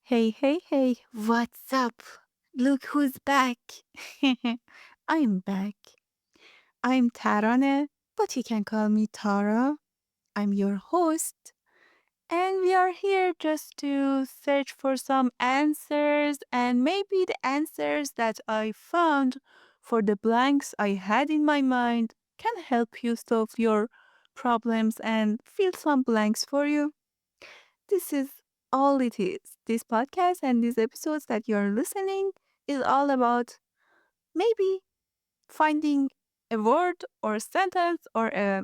Hey, hey, hey, what's up? Look who's back. I'm back. I'm Tarane, but you can call me Tara. I'm your host, and we are here just to search for some answers, and maybe the answers that I found for the blanks I had in my mind can help you solve your problems and fill some blanks for you. This is all it is. This podcast and these episodes that you're listening is all about maybe finding a word or a sentence or a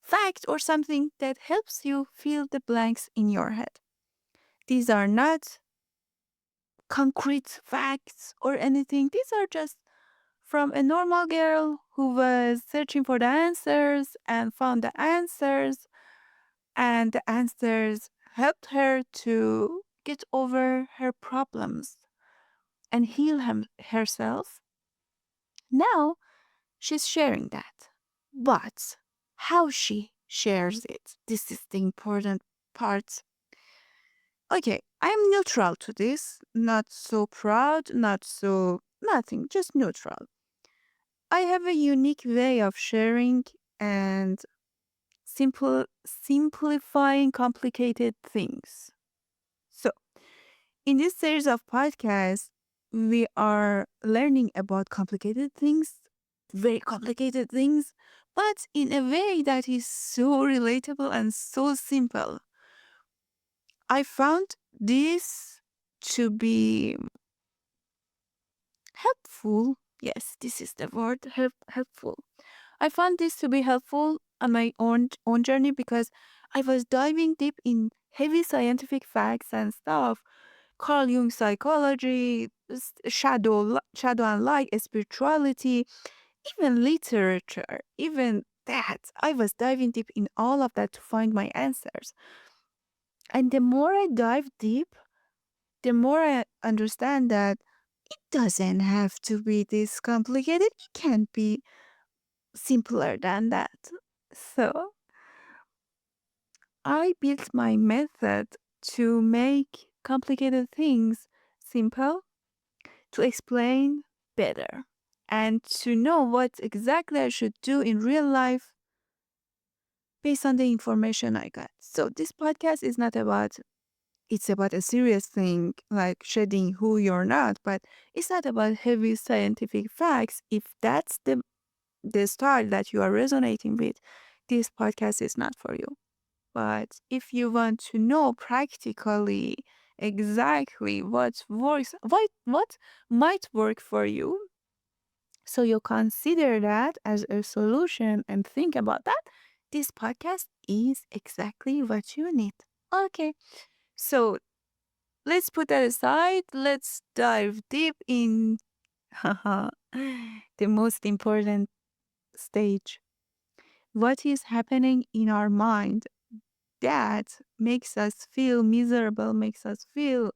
fact or something that helps you fill the blanks in your head. These are not concrete facts or anything. These are just from a normal girl who was searching for the answers and found the answers, and the answers helped her to get over her problems and heal herself. Now she's sharing that. But how she shares it, this is the important part. Okay, I'm neutral to this, not so proud, not so nothing, just neutral. I have a unique way of sharing and simplifying complicated things. So, in this series of podcasts, we are learning about complicated things, very complicated things, but in a way that is so relatable and so simple. I found this to be helpful. Yes, this is the word, helpful. I found this to be helpful on my own journey because I was diving deep in heavy scientific facts and stuff. Carl Jung psychology, shadow and light, spirituality, even literature, even that. I was diving deep in all of that to find my answers. And the more I dive deep, the more I understand that it doesn't have to be this complicated. It can be simpler than that. So I built my method to make complicated things simple, to explain better, and to know what exactly I should do in real life based on the information I got. So this podcast is not about it's about a serious thing like shedding who you're not, but it's not about heavy scientific facts. If that's the style that you are resonating with, this podcast is not for you. But if you want to know practically exactly what works, what might work for you, so you consider that as a solution and think about that, this podcast is exactly what you need. Okay, so let's put that aside. Let's dive deep in the most important stage. What is happening in our mind that makes us feel miserable, makes us feel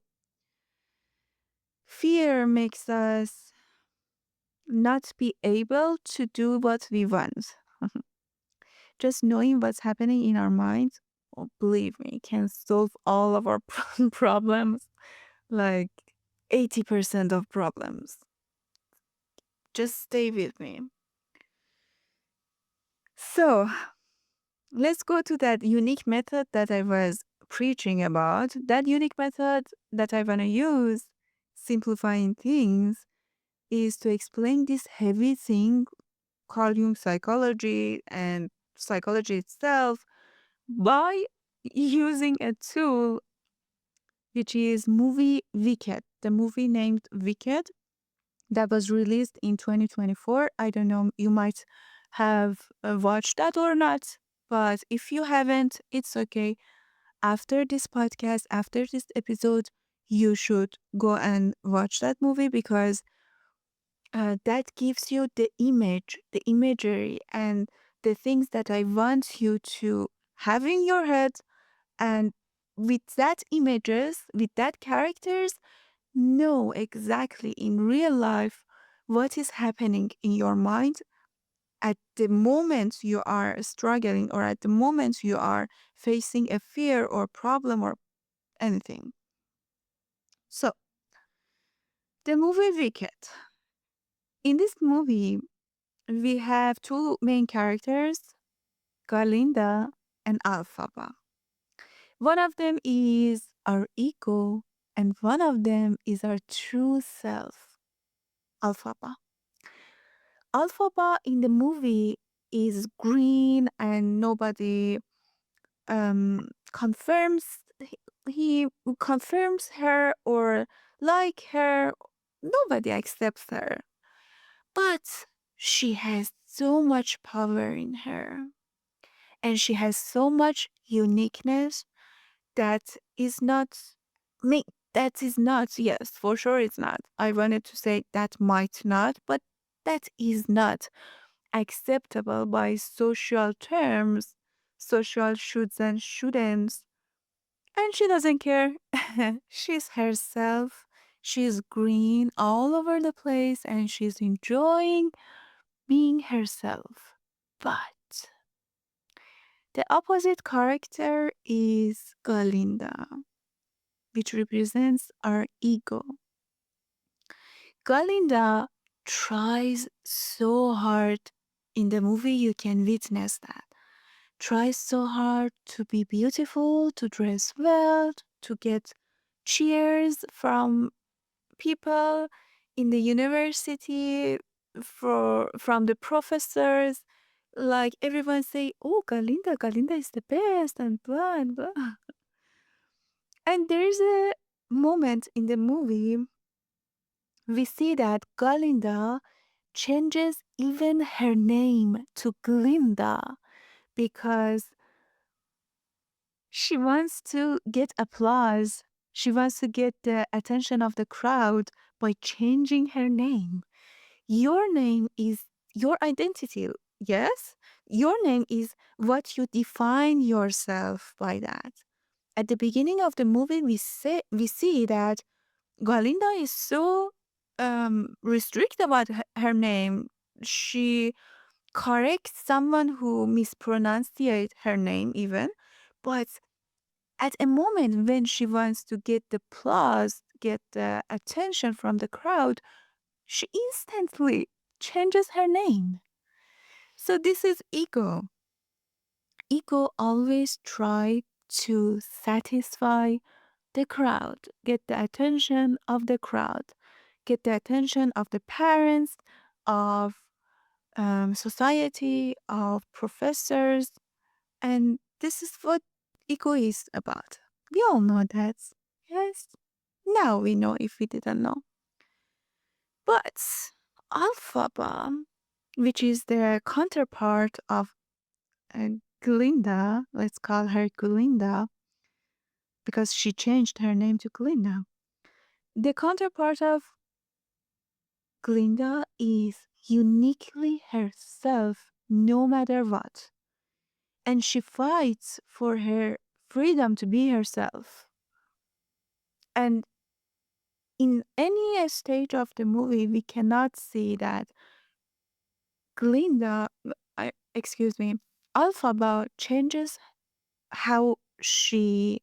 fear, makes us not be able to do what we want. Just knowing what's happening in our minds, oh, believe me, can solve all of our problems, like 80% of problems. Just stay with me. So, let's go to that unique method that I was preaching about. That unique method that I want to use, simplifying things, is to explain this heavy thing, Carl Jung psychology and psychology itself, by using a tool which is movie Wicked, the movie named Wicked that was released in 2024. I don't know, you might have watched that or not, but if you haven't, it's okay. After this podcast, after this episode, you should go and watch that movie because that gives you the image, the imagery, and the things that I want you to have in your head. And with that images, with that characters, know exactly in real life what is happening in your mind at the moment you are struggling or at the moment you are facing a fear or problem or anything. So, the movie Wicked. In this movie, we have two main characters, Galinda and Alphaba. One of them is our ego, and one of them is our true self, Alphaba. Alphaba in the movie is green, and nobody confirms he confirms her or like her. Nobody accepts her, but she has so much power in her, and she has so much uniqueness that is not me. That is not, yes, for sure it's not. I wanted to say that might not, but that is not acceptable by social terms, social shoulds and shouldn'ts. And she doesn't care. She's herself. She's green all over the place and she's enjoying being herself. But the opposite character is Galinda, which represents our ego. Galinda tries so hard. In the movie, you can witness that. Tries so hard to be beautiful, to dress well, to get cheers from people in the university, from the professors. Like everyone say, "Oh, Galinda is the best," and blah and blah. And there's a moment in the movie we see that Galinda changes even her name to Glinda because she wants to get applause. She wants to get the attention of the crowd by changing her name. Your name is your identity. Yes? Your name is what you define yourself by that. At the beginning of the movie, we see that Galinda is so restrict about her name. She corrects someone who mispronunciate her name even, but at a moment when she wants to get the applause, get the attention from the crowd, she instantly changes her name. So this is ego. Ego always try to satisfy the crowd, get the attention of the crowd, get the attention of the parents, of society, of professors, and this is what ego is about. We all know that. Yes. Now we know if we didn't know. But Alphaba, which is the counterpart of Glinda, let's call her Glinda because she changed her name to Glinda. The counterpart of Glinda is uniquely herself no matter what. And she fights for her freedom to be herself. And in any stage of the movie, we cannot see that Glinda, excuse me, Alphaba changes how she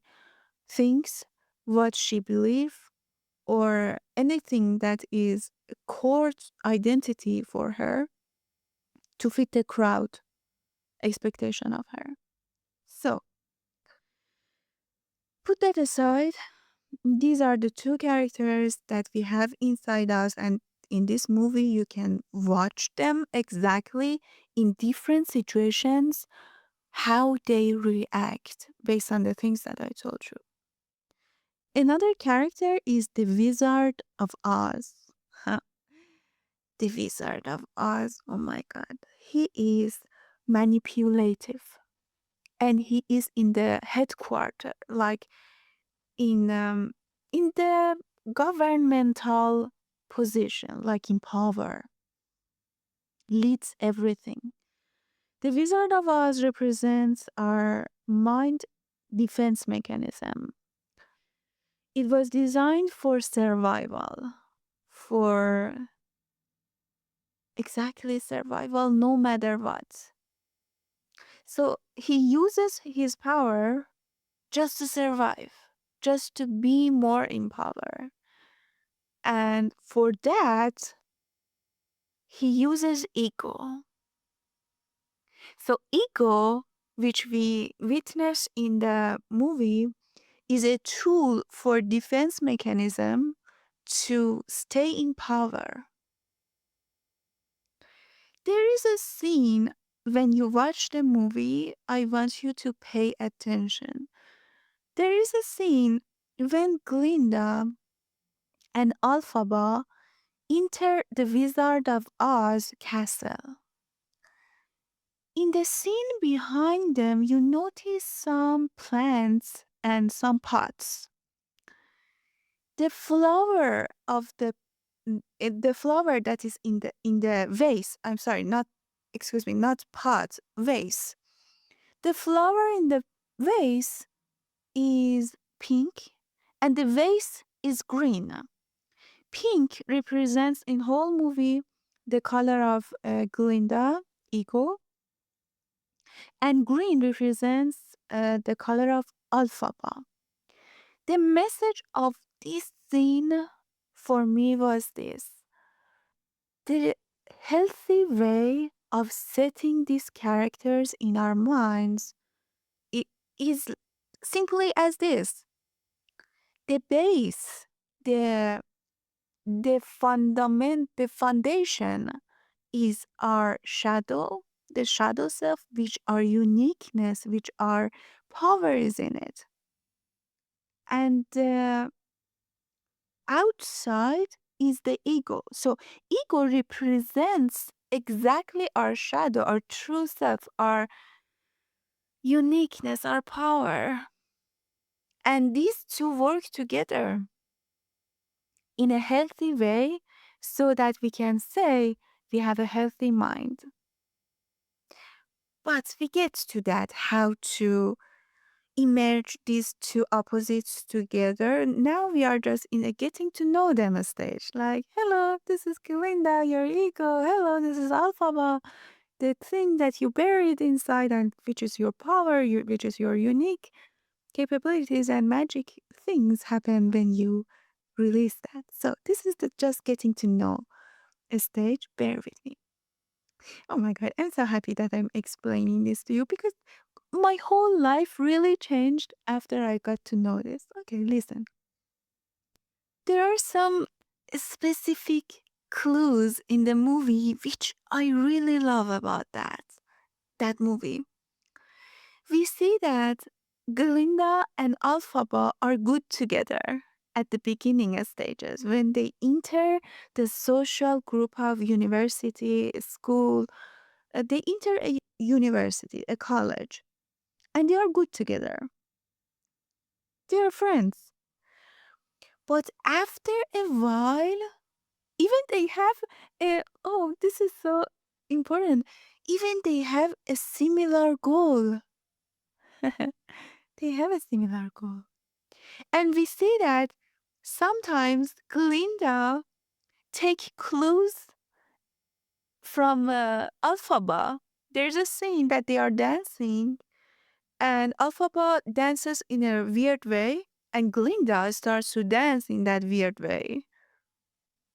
thinks, what she believes, or anything that is a core identity for her to fit the crowd expectation of her. So, put that aside, these are the two characters that we have inside us, and in this movie, you can watch them exactly in different situations, how they react based on the things that I told you. Another character is the Wizard of Oz. Huh. The Wizard of Oz, oh my god. He is manipulative and he is in the headquarters, like in the governmental position, like in power, leads everything. The Wizard of Oz represents our mind defense mechanism. It was designed for survival, for exactly survival no matter what. So he uses his power just to survive, just to be more in power. And for that, he uses ego. So, ego, which we witness in the movie, is a tool for defense mechanism to stay in power. There is a scene when you watch the movie, I want you to pay attention. There is a scene when Glinda and Alphaba enter the Wizard of Oz castle. In the scene behind them, you notice some plants and some pots. The flower of the flower that is in the vase. I'm sorry, not excuse me, not pot, vase. The flower in the vase is pink and the vase is green. Pink represents in whole movie the color of Glinda, ego, and green represents the color of Alphaba. The message of this scene for me was this: the healthy way of setting these characters in our minds is simply as this: the base, the the foundation is our shadow, the shadow self, which our uniqueness, which our power is in it. And the outside is the ego. So ego represents exactly our shadow, our true self, our uniqueness, our power. And these two work together in a healthy way so that we can say we have a healthy mind. But we get to that, how to emerge these two opposites together. Now we are just in a getting to know them stage. Like, hello, this is Kalinda, your ego. Hello, this is Alphaba, the thing that you buried inside, and which is your power, which is your unique capabilities and magic things happen when you release that. So this is the just getting to know stage. Bear with me. Oh my God, I'm so happy that I'm explaining this to you because my whole life really changed after I got to know this. Okay, listen. There are some specific clues in the movie which I really love about that movie. We see that Glinda and Alphaba are good together at the beginning stages when they enter the social group of university, school. They enter a university, a college, and they are good together. They are friends. But after a while, even they have a, oh, this is so important. Even they have a similar goal. They have a similar goal. And we see that sometimes Glinda take clues from Alphaba. There's a scene that they are dancing, and Alphaba dances in a weird way, and Glinda starts to dance in that weird way,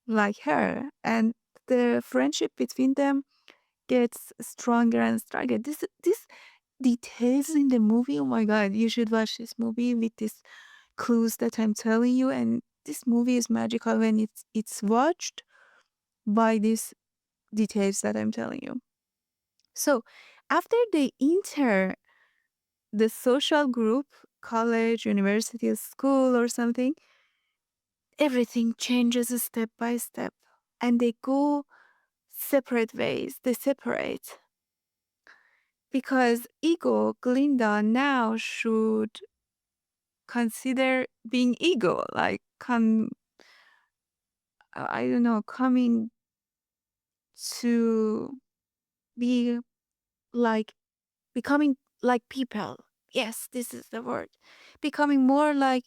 like her. And the friendship between them gets stronger and stronger. This details in the movie. Oh my God, you should watch this movie with these clues that I'm telling you. And this movie is magical when it's watched by these details that I'm telling you. So after they enter the social group, college, university, school, or something, everything changes step by step and they go separate ways. They separate because ego, Glinda, now should consider being ego, like I don't know, coming to be like becoming like people. Yes, this is the word. Becoming more like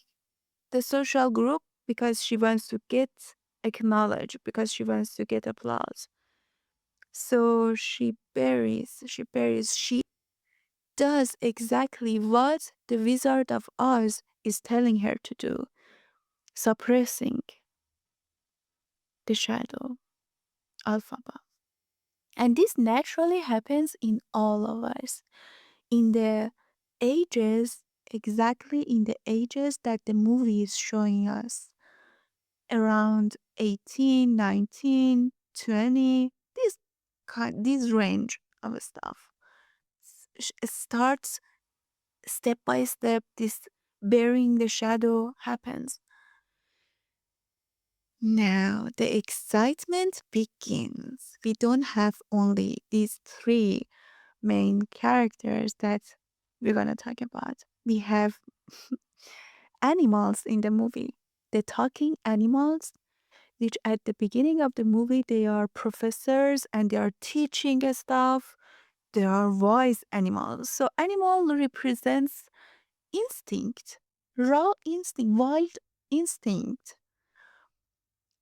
the social group because she wants to get acknowledged, because she wants to get applause. So she does exactly what the Wizard of Oz is telling her to do, suppressing. the shadow, alphabet. And this naturally happens in all of us. In the ages, exactly in the ages that the movie is showing us, around 18, 19, 20, this range of stuff starts step by step. This bearing the shadow happens. Now the excitement begins. We don't have only these three main characters that we're gonna talk about. We have animals in the movie, the talking animals, which at the beginning of the movie they are professors and they are teaching us stuff. They are voice animals. So animal represents instinct, raw instinct, wild instinct.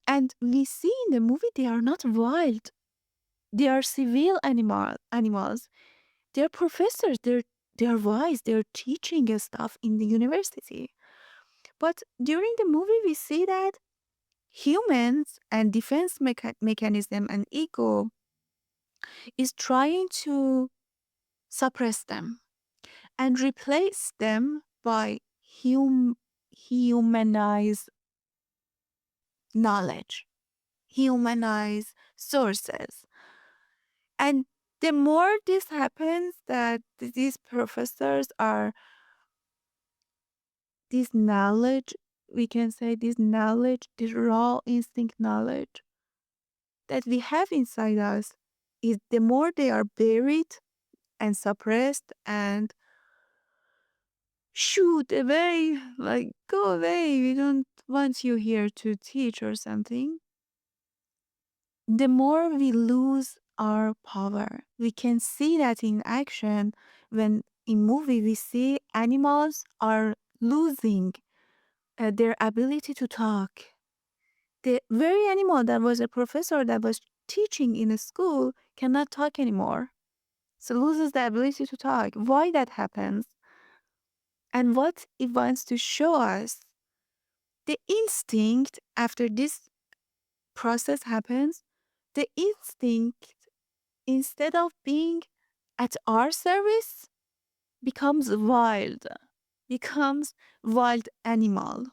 And we see in the movie they are not wild. They are civil animals. They're professors. They're wise. They're teaching us stuff in the university. But during the movie, we see that humans and defense mechanism and ego is trying to suppress them and replace them by humanize knowledge, humanize sources. And the more this happens, that these professors are this knowledge, we can say this knowledge, this raw instinct knowledge that we have inside us, is the more they are buried and suppressed and shoot away, like go away, we don't want you here to teach or something, the more we lose our power. We can see that in action when in movie we see animals are losing their ability to talk. The very animal that was a professor that was teaching in a school cannot talk anymore. So loses the ability to talk. Why that happens? And what it wants to show us, the instinct after this process happens, the instinct, instead of being at our service, becomes wild animal.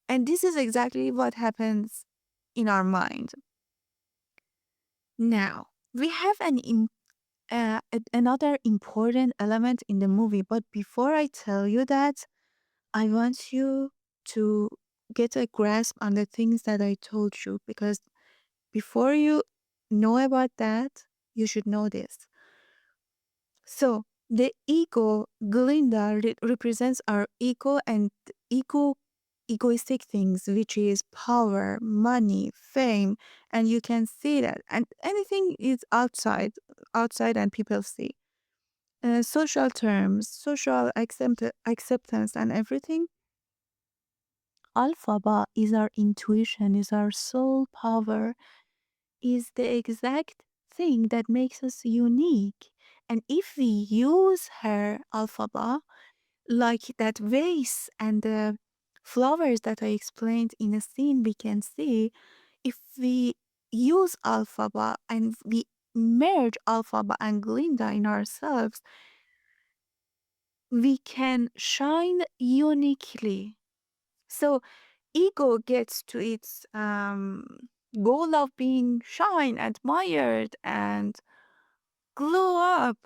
And this is exactly what happens in our mind. Now, we have another important element in the movie, but before I tell you that, I want you to get a grasp on the things that I told you, because before you know about that, you should know this. So, the ego, Glinda, represents our ego and egoistic things, which is power, money, fame, and you can see that. And anything is outside, and people see. Social terms, social acceptance, and everything. Alphaba is our intuition, is our soul power, is the exact thing that makes us unique. And if we use her alphaba, like that vase and the flowers that I explained in a scene, we can see if we use alphaba and we merge alphaba and Glinda in ourselves, we can shine uniquely. So ego gets to its goal of being shine, admired, and glow up.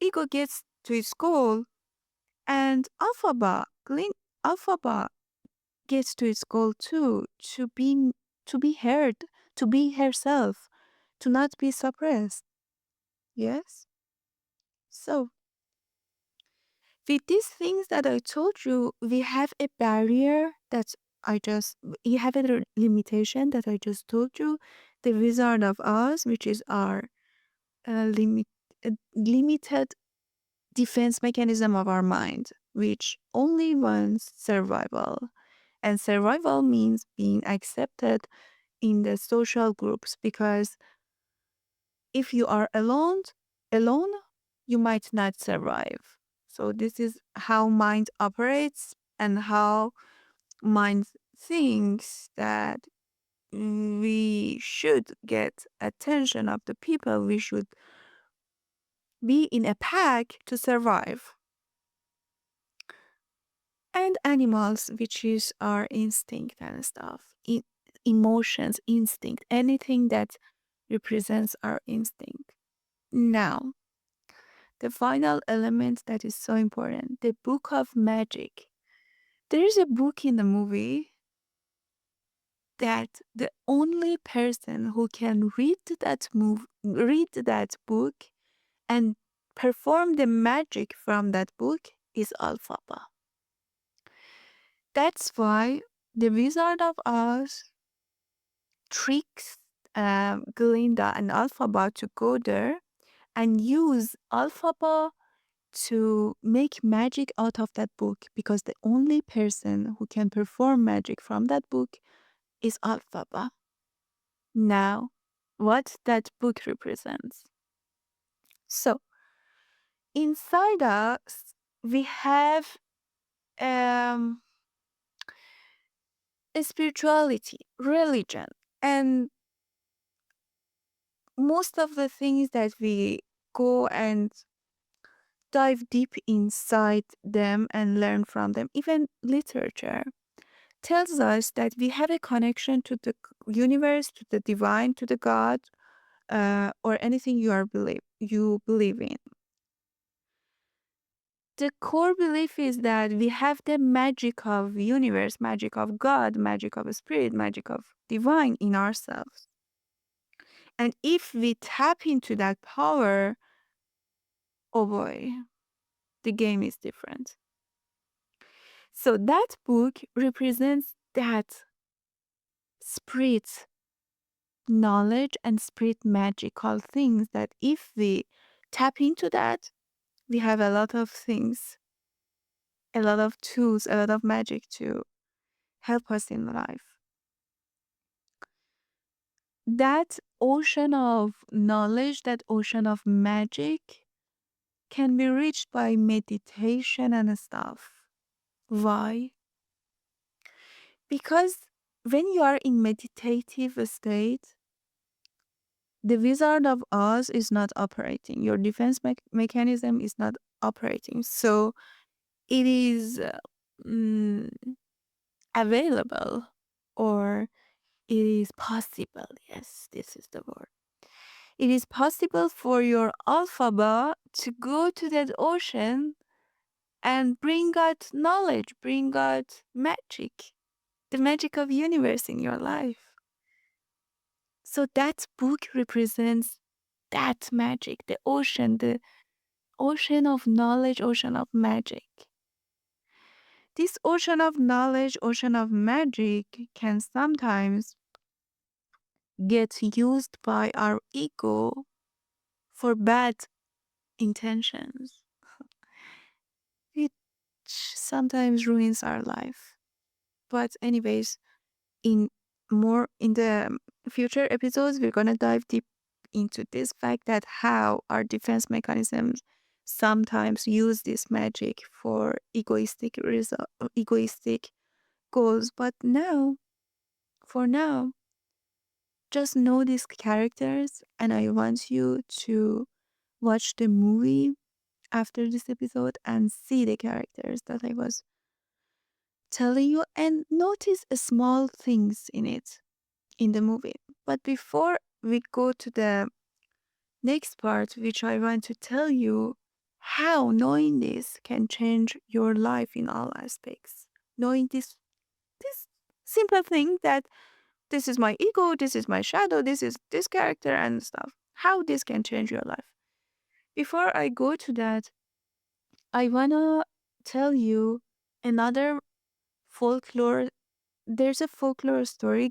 Ego gets to its goal, and Alphaba gets to its goal too, to be heard, to be herself, to not be suppressed. Yes. So with these things that I told you, we have a barrier that you have a limitation that I just told you, the Wizard of Oz, which is our limited defense mechanism of our mind, which only wants survival. And survival means being accepted in the social groups, because if you are alone, you might not survive. So this is how mind operates and how mind thinks that we should get attention of the people. We should be in a pack to survive. And animals, which is our instinct and stuff, emotions, instinct, anything that represents our instinct. Now, the final element that is so important, the book of magic. There is a book in the movie that the only person who can read that book and perform the magic from that book is Alphaba. That's why the Wizard of Oz tricks Glinda and Alphaba to go there and use Alphaba to make magic out of that book, because the only person who can perform magic from that book is Alphaba. Now, what that book represents. So, inside us, we have um, a spirituality, religion, and most of the things that we go and dive deep inside them and learn from them, even literature, tells us that we have a connection to the universe, to the divine, to the God, or anything you believe in. The core belief is that we have the magic of universe, magic of God, magic of spirit, magic of divine in ourselves. And if we tap into that power, oh boy, the game is different. So that book represents that spirit knowledge and spirit magical things that if we tap into that, we have a lot of things, a lot of tools, a lot of magic to help us in life. That ocean of knowledge, that ocean of magic can be reached by meditation and stuff. Why? Because when you are in meditative state, the Wizard of Oz is not operating. Your defense mechanism is not operating. So it is mm, available, or it is possible. Yes, this is the word. It is possible for your alphaba to go to that ocean and bring out knowledge, bring out magic, the magic of universe in your life. So that book represents that magic, the ocean of knowledge, ocean of magic. This ocean of knowledge, ocean of magic can sometimes get used by our ego for bad intentions, which sometimes ruins our life. But anyways, in in the future episodes, we're gonna dive deep into this fact that how our defense mechanisms sometimes use this magic for egoistic goals. But now, for now, just know these characters, and I want you to watch the movie after this episode and see the characters that I was telling you and notice small things in it, in the movie. But before we go to the next part, which I want to tell you how knowing this can change your life in all aspects. Knowing this simple thing that this is my ego, this is my shadow, this is this character and stuff. How this can change your life. Before I go to that, I wanna tell you another folklore. There's a folklore story,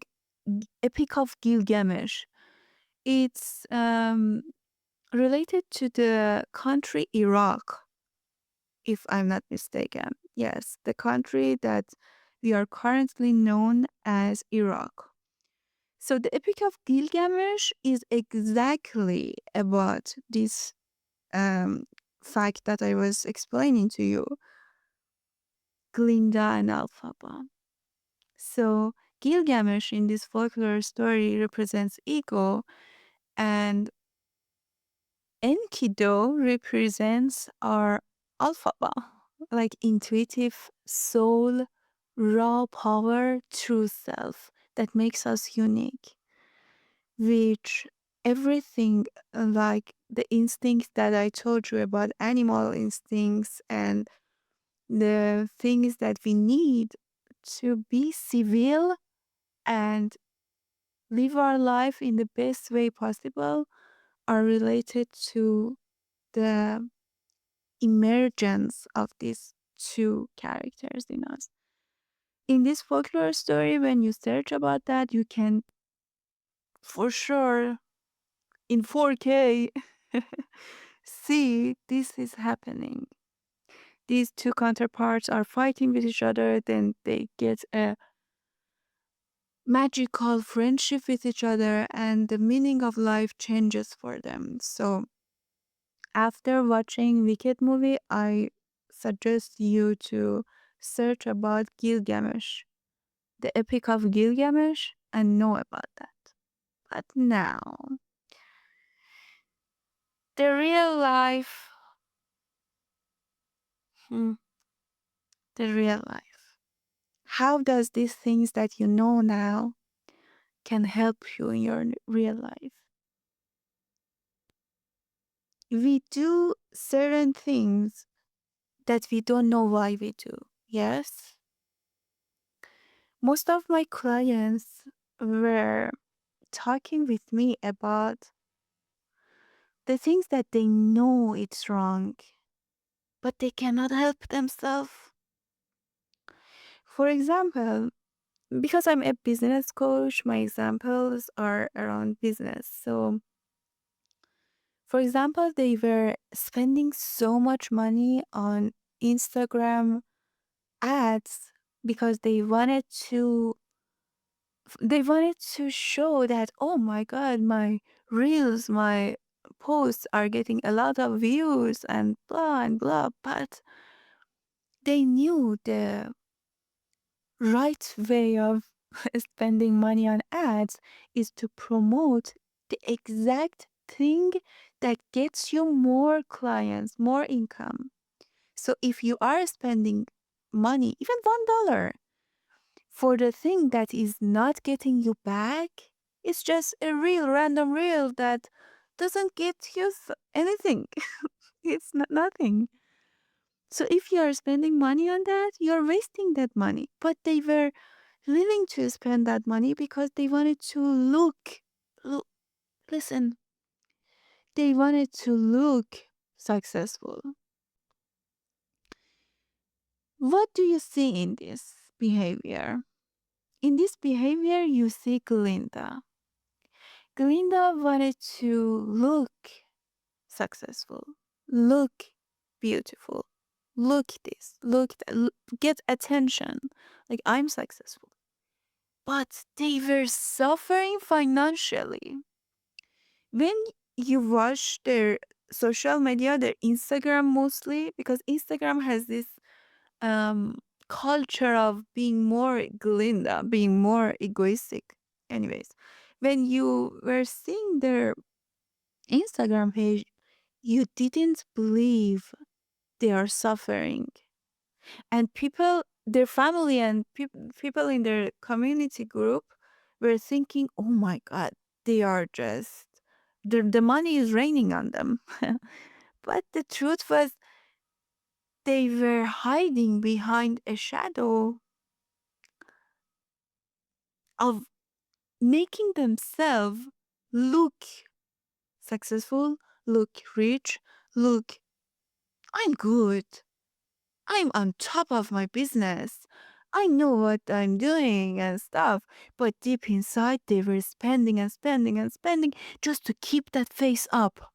Epic of Gilgamesh. It's related to the country Iraq, if I'm not mistaken. Yes, the country that we are currently known as Iraq. So the Epic of Gilgamesh is exactly about this um, fact that I was explaining to you, Glinda and Alphaba. So Gilgamesh in this folklore story represents ego, and Enkidu represents our alphaba, like intuitive soul, raw power, true self that makes us unique, which everything like the instincts that I told you about, animal instincts and the things that we need to be civil and live our life in the best way possible are related to the emergence of these two characters in us. In this folklore story, when you search about that, you can for sure in 4K see this is happening. These two counterparts are fighting with each other, then they get a magical friendship with each other, and the meaning of life changes for them. So, after watching Wicked movie, I suggest you to search about Gilgamesh, the Epic of Gilgamesh, and know about that. But now, the real life, hmm, the real life. How does these things that you know now can help you in your real life? We do certain things that we don't know why we do. Yes? Most of my clients were talking with me about the things that they know it's wrong, but they cannot help themselves. For example, because I'm a business coach, my examples are around business. So, for example, they were spending so much money on Instagram ads because they wanted to show that, oh my god, my reels, my posts are getting a lot of views and blah, but they knew the right way of spending money on ads is to promote the exact thing that gets you more clients, more income. So if you are spending money, even $1, for the thing that is not getting you back, it's just a real random reel that doesn't get you anything. It's not nothing. So if you are spending money on that, you're wasting that money. But they were willing to spend that money because they wanted to look, listen, they wanted to look successful. What do you see in this behavior? In this behavior, you see Glinda. Glinda wanted to look successful, look beautiful, look this, look that, get attention. Like, I'm successful. But they were suffering financially. When you watch their social media, their Instagram mostly, because Instagram has this um culture of being more Glinda, being more egoistic. Anyways, when you were seeing their Instagram page, you didn't believe they are suffering. And people, their family and people in their community group were thinking, oh my God, they are just, the money is raining on them. But the truth was, they were hiding behind a shadow of making themselves look successful, look rich, look, I'm good. I'm on top of my business. I know what I'm doing and stuff. But deep inside, they were spending and spending and spending just to keep that face up,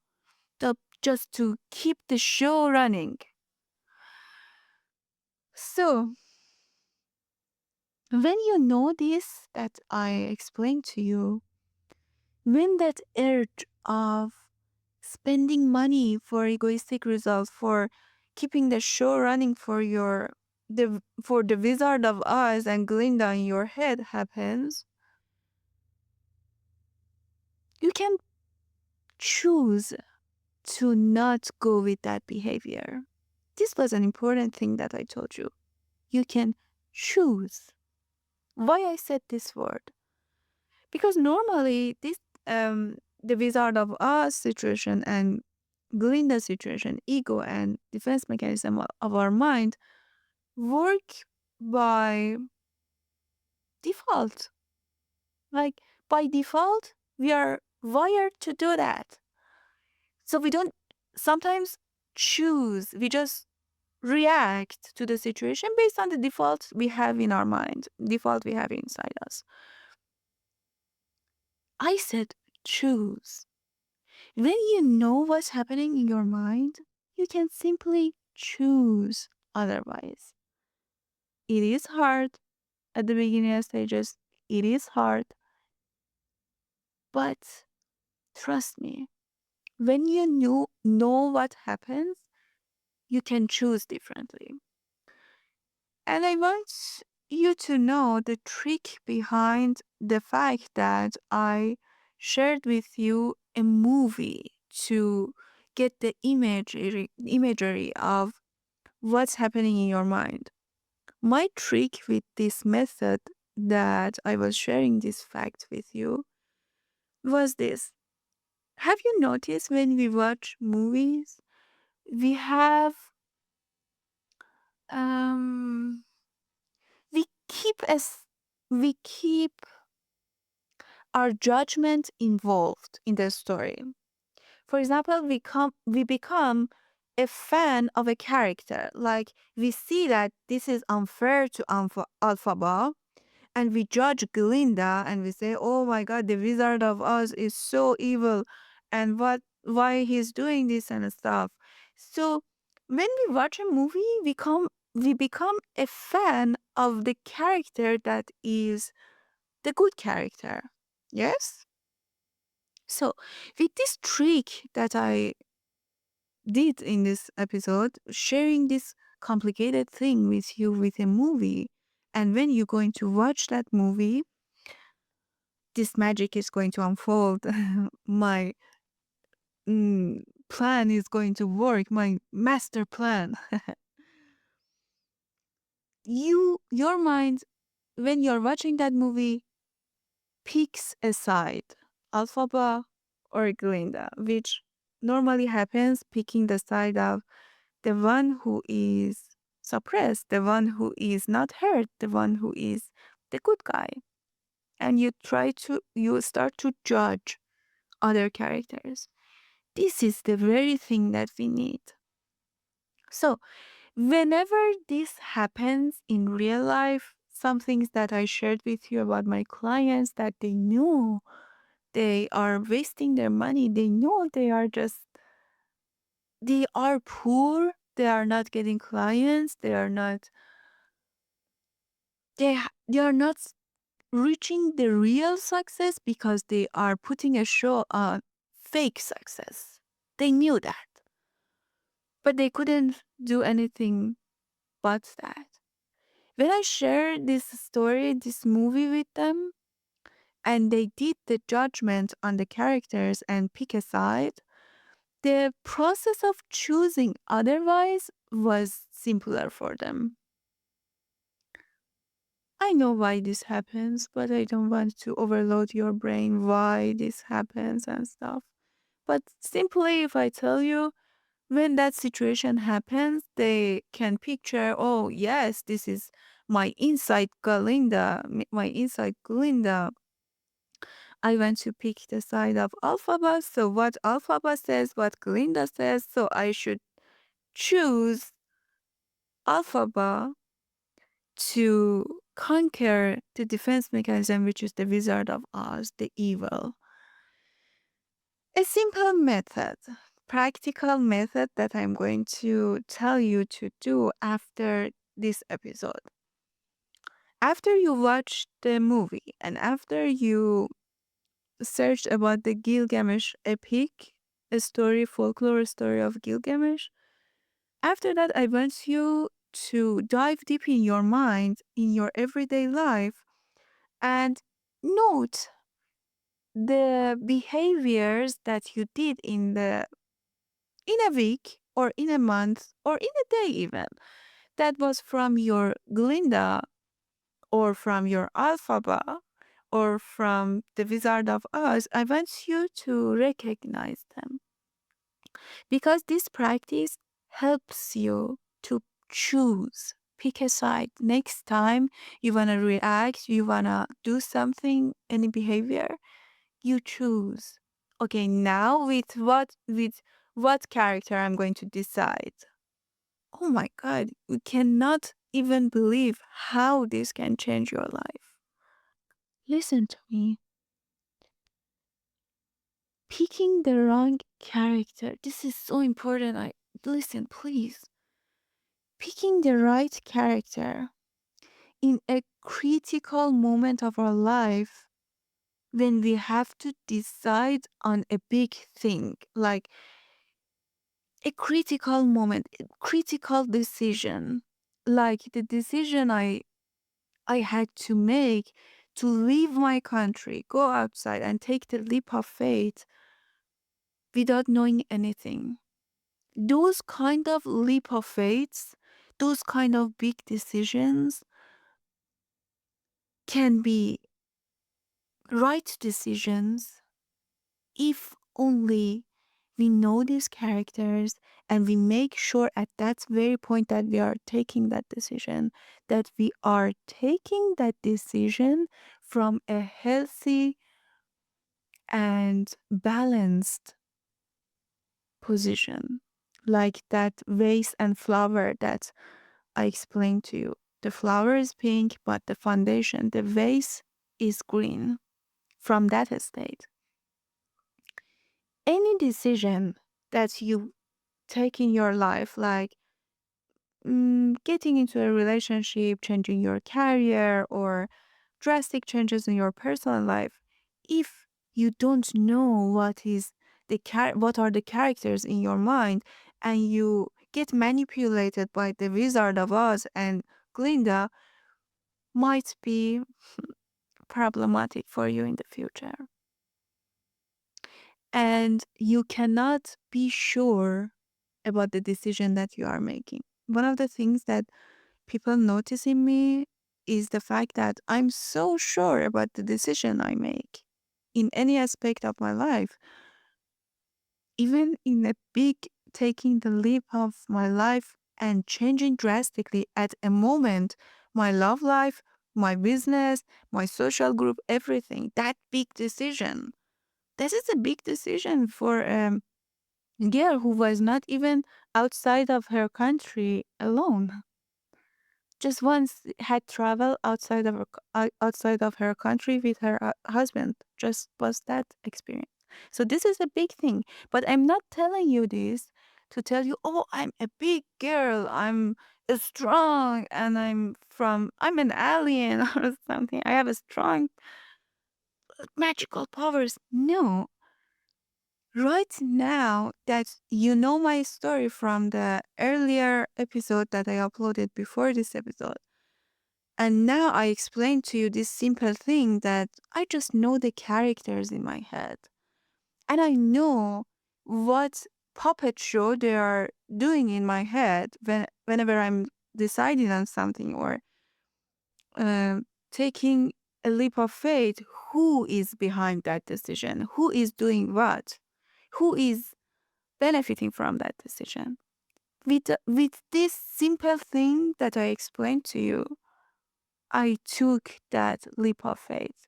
just to keep the show running. So, when you know this, that I explained to you, when that urge of spending money for egoistic results, for keeping the show running for your for the Wizard of Oz and Glinda in your head happens, you can choose to not go with that behavior. This was an important thing that I told you. You can choose. Why I said this word? Because normally this the Wizard of Oz situation and Glinda situation, ego and defense mechanism of our mind work by default. Like by default, we are wired to do that. So we don't sometimes choose. We just react to the situation based on the default we have in our mind, default we have inside us. I said choose. When you know what's happening in your mind, you can simply choose otherwise. It is hard at the beginning stages, it is hard, but trust me, when you know what happens, you can choose differently. And I want you to know the trick behind the fact that I shared with you a movie to get the imagery of what's happening in your mind. My trick with this method that I was sharing this fact with you was this. Have you noticed when we watch movies, we have um we keep as we keep our judgment involved in the story. For example, we become a fan of a character. Like we see that this is unfair to Alphaba, and we judge Glinda and we say, "Oh my God, the Wizard of Oz is so evil, and why he's doing this and stuff." So when we watch a movie, we become a fan of the character that is the good character. Yes? So, with this trick that I did in this episode, sharing this complicated thing with you with a movie, and when you're going to watch that movie, this magic is going to unfold. My plan is going to work, my master plan. Your mind, when you're watching that movie, picks a side, Alphaba or Glinda, which normally happens picking the side of the one who is suppressed, the one who is not hurt, the one who is the good guy. And you start to judge other characters. This is the very thing that we need. So, whenever this happens in real life, some things that I shared with you about my clients that they knew they are wasting their money, they know they are poor, they are not getting clients, they are not reaching the real success because they are putting a show on fake success. They knew that, but they couldn't do anything but that. When I shared this story, this movie with them, and they did the judgment on the characters and pick a side, the process of choosing otherwise was simpler for them. I know why this happens, but I don't want to overload your brain why this happens and stuff. But simply, if I tell you, when that situation happens, they can picture, oh, yes, this is my inside Galinda, my inside Glinda. I want to pick the side of Alphaba. So, what Alphaba says, what Glinda says, so I should choose Alphaba to conquer the defense mechanism, which is the Wizard of Oz, the evil. A simple method, practical method that I'm going to tell you to do after this episode. After you watch the movie and after you search about the Gilgamesh epic, a story, folklore story of Gilgamesh, after that, I want you to dive deep in your mind, in your everyday life, and note the behaviors that you did in a week or in a month or in a day even. That was from your Glinda or from your Alphaba or from the Wizard of Oz. I want you to recognize them because this practice helps you to choose. Pick a side. Next time you want to react, you want to do something, any behavior, you choose. Okay, now with what character I'm going to decide. Oh my god, you cannot even believe how this can change your life. Listen to me. Picking the wrong character. This is so important. I listen, please. Picking the right character in a critical moment of our life when we have to decide on a big thing, like a critical moment, a critical decision, like the decision I had to make to leave my country, go outside and take the leap of faith without knowing anything. Those kind of leap of faiths, those kind of big decisions can be right decisions if only we know these characters and we make sure at that very point that we are taking that decision, that we are taking that decision from a healthy and balanced position, like that vase and flower that I explained to you. The flower is pink, but the foundation, the vase is green from that state. Any decision that you take in your life, like getting into a relationship, changing your career, or drastic changes in your personal life, if you don't know what are the characters in your mind, and you get manipulated by the Wizard of Oz and Glinda, might be problematic for you in the future. And you cannot be sure about the decision that you are making. One of the things that people notice in me is the fact that I'm so sure about the decision I make in any aspect of my life, even in a big taking the leap of my life and changing drastically at a moment, my love life, my business, my social group, everything, that big decision. This is a big decision for a girl who was not even outside of her country alone. Just once had traveled outside of her country with her husband. Just was that experience. So this is a big thing. But I'm not telling you this to tell you, oh, I'm a big girl, I'm strong, and I'm an alien or something. I have a strong magical powers. No. Right now that you know my story from the earlier episode that I uploaded before this episode, and now I explain to you this simple thing that I just know the characters in my head. And I know what puppet show they are doing in my head whenever I'm deciding on something or taking a leap of faith. Who is behind that decision? Who is doing what? Who is benefiting from that decision? With this simple thing that I explained to you, I took that leap of faith.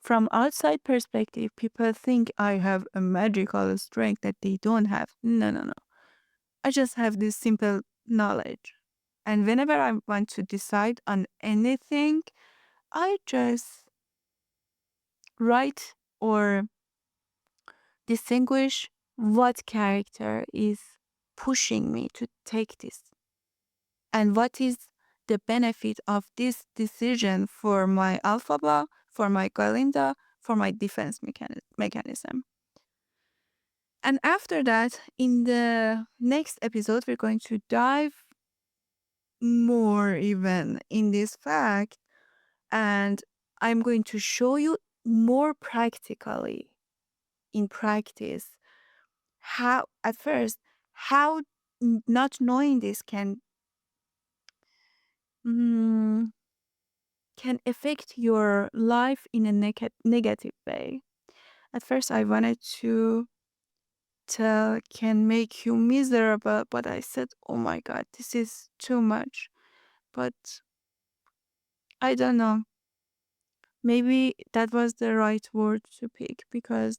From outside perspective, people think I have a magical strength that they don't have. No, no, no. I just have this simple knowledge. And whenever I want to decide on anything, I just write or distinguish what character is pushing me to take this and what is the benefit of this decision for my alphaba, for my Galinda, for my defense mechanism. And after that, in the next episode, we're going to dive more even in this fact, and I'm going to show you more practically in practice how at first how not knowing this mm, can affect your life in a negative way. At first I wanted to tell can make you miserable, but I said, oh my god, this is too much. But I don't know, maybe that was the right word to pick, because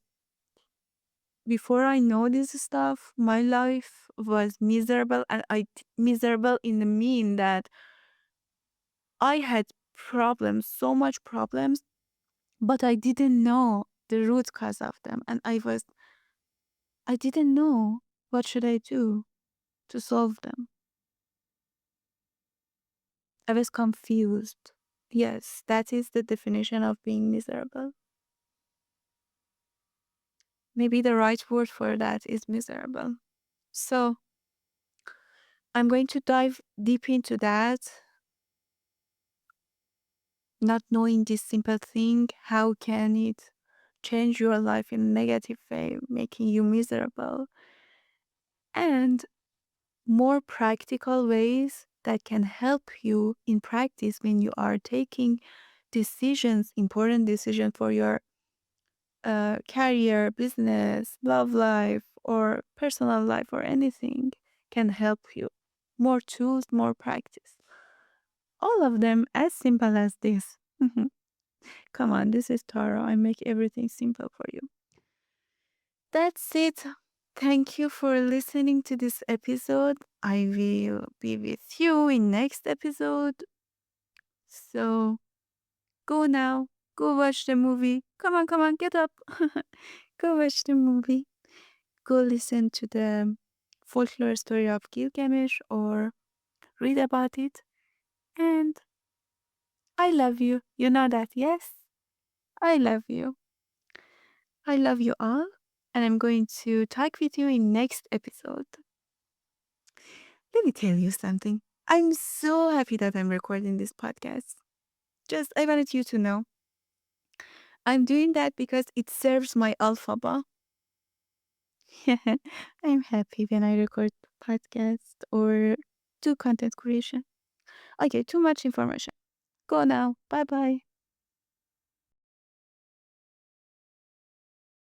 before I know this stuff, my life was miserable, and miserable in the mean that I had problems, so much problems, but I didn't know the root cause of them, and I didn't know what should I do to solve them. I was confused. Yes, that is the definition of being miserable. Maybe the right word for that is miserable. So I'm going to dive deep into that, not knowing this simple thing, how can it change your life in a negative way, making you miserable, and more practical ways that can help you in practice when you are taking decisions, important decisions for your career, business, love life, or personal life, or anything can help you. More tools, more practice. All of them as simple as this. Come on, this is Tara. I make everything simple for you. That's it. Thank you for listening to this episode. I will be with you in next episode. So go now. Go watch the movie. Come on, get up. Go watch the movie. Go listen to the folklore story of Gilgamesh or read about it. And I love you. You know that, yes? I love you. I love you all. And I'm going to talk with you in next episode. Let me tell you something. I'm so happy that I'm recording this podcast. Just, I wanted you to know. I'm doing that because it serves my alphaba. I'm happy when I record podcast or do content creation. Okay, too much information. Go now. Bye bye.